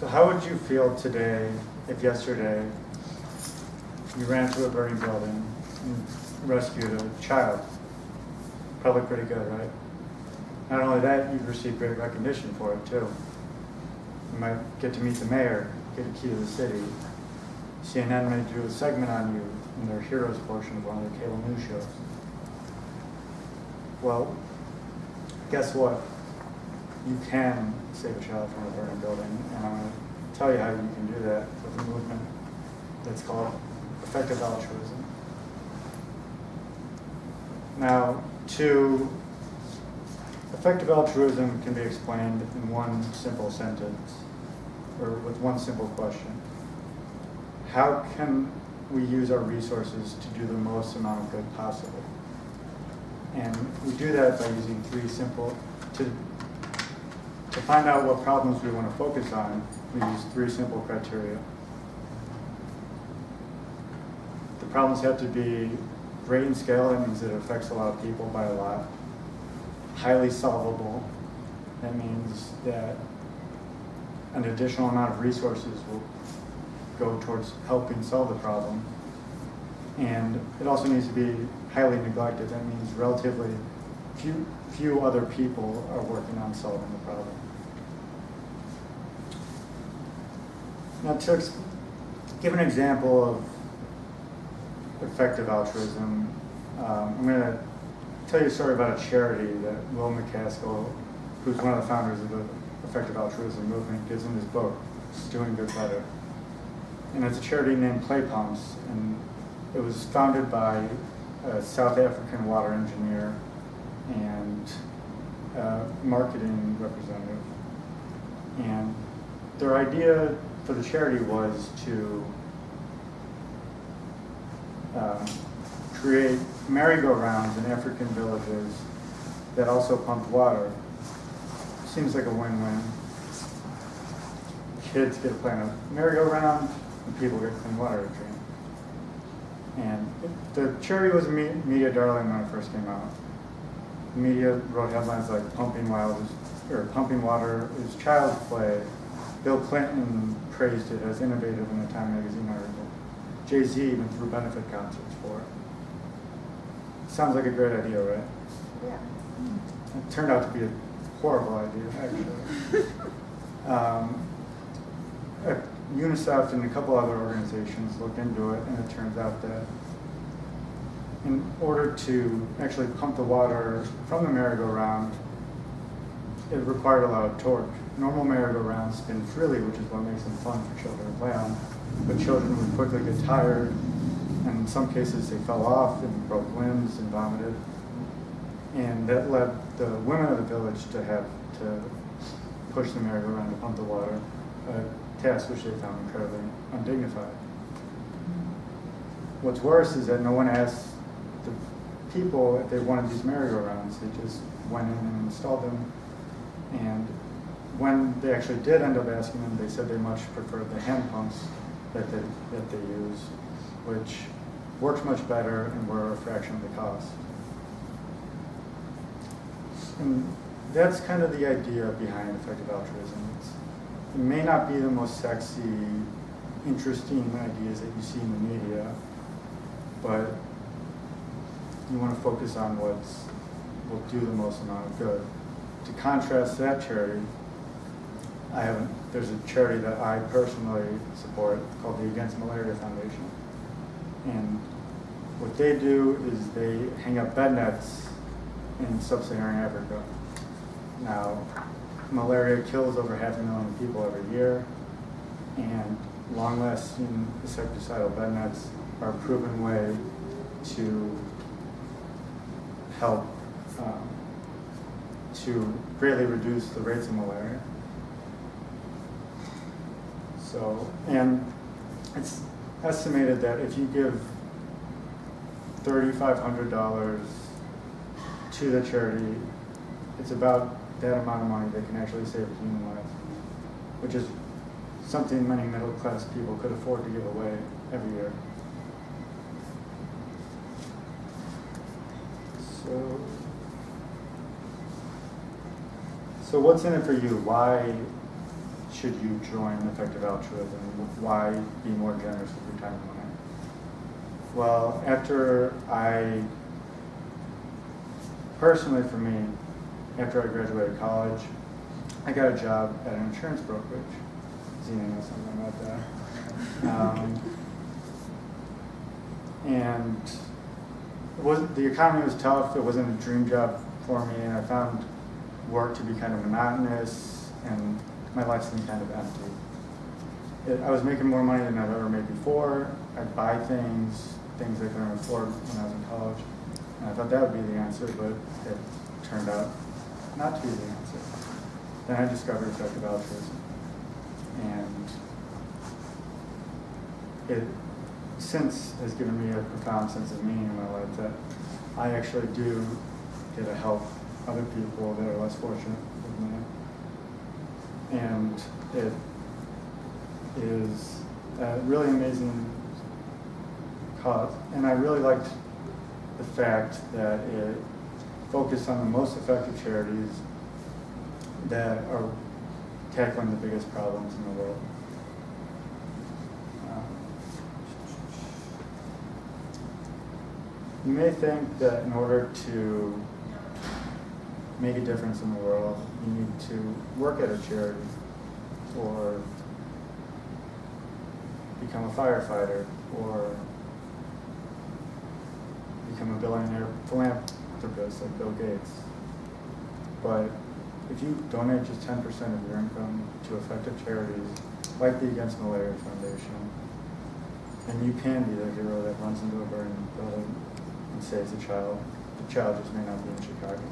So how would you feel today if yesterday you ran to a burning building and rescued a child? Probably pretty good, right? Not only that, you'd receive great recognition for it too. You might get to meet the mayor, get a key to the city. CNN may do a segment on you in their Heroes portion of one of their cable news shows. Well, guess what? You can save a child from a burning building, and I'm going to tell you how you can do that with a movement that's called effective altruism. Now, effective altruism can be explained in one simple sentence, or with one simple question. How can we use our resources to do the most amount of good possible? And we do that by using to find out what problems we want to focus on, we use three simple criteria. The problems have to be great in scale, that means it affects a lot of people by a lot. Highly solvable, that means that an additional amount of resources will go towards helping solve the problem. And it also needs to be highly neglected, that means relatively few other people are working on solving the problem. Now, to give an example of effective altruism, I'm going to tell you a story about a charity that Will McCaskill, who's one of the founders of the effective altruism movement, gives in his book, Doing Good Better. And it's a charity named Play Pumps, and it was founded by a South African water engineer and marketing representative. And their idea for the charity was to create merry-go-rounds in African villages that also pumped water. Seems like a win-win. Kids get to play on a merry-go-round, and people get clean water to drink. And the charity was a media darling when it first came out. The media wrote headlines like "Pumping water is child's play." Bill Clinton praised it as innovative in the Time magazine article. Jay-Z even threw benefit concerts for it. Sounds like a great idea, right? Yeah. It turned out to be a horrible idea, actually. UNICEF and a couple other organizations looked into it, and it turns out that in order to actually pump the water from the merry-go-round, it required a lot of torque. Normal merry-go-rounds spin freely, which is what makes them fun for children to play on, but children would quickly get tired, and in some cases they fell off and broke limbs and vomited. And that led the women of the village to have to push the merry-go-round to pump the water, a task which they found incredibly undignified. What's worse is that no one asked the people if they wanted these merry-go-rounds. They just went in and installed them. And when they actually did end up asking them, they said they much preferred the hand pumps that they use, which worked much better and were a fraction of the cost. And that's kind of the idea behind effective altruism. It may not be the most sexy, interesting ideas that you see in the media, but you want to focus on what will do the most amount of good. To contrast that charity, there's a charity that I personally support called the Against Malaria Foundation. And what they do is they hang up bed nets in sub-Saharan Africa. Now, malaria kills over 500,000 people every year, and long-lasting insecticidal bed nets are a proven way to help to greatly reduce the rates of malaria. So, and it's estimated that if you give $3,500 to the charity, it's about that amount of money that can actually save a human life, which is something many middle-class people could afford to give away every year. So what's in it for you? Why should you join effective altruism? Why be more generous with your time and money? Well, personally for me, after I graduated college, I got a job at an insurance brokerage. Zena knows something about that. And the economy was tough. It wasn't a dream job for me, and I found work to be kind of monotonous, and my life seemed kind of empty. I was making more money than I've ever made before. I'd buy things I couldn't afford when I was in college, and I thought that would be the answer, but it turned out not to be the answer. Then I discovered effective altruism, and it since has given me a profound sense of meaning in my life that I actually do get to help other people that are less fortunate than me. And it is a really amazing cause. And I really liked the fact that it focused on the most effective charities that are tackling the biggest problems in the world. You may think that in order to make a difference in the world, you need to work at a charity or become a firefighter or become a billionaire philanthropist like Bill Gates. But if you donate just 10% of your income to effective charities like the Against Malaria Foundation, then you can be the hero that runs into a burning building and saves a child. The child just may not be in Chicago.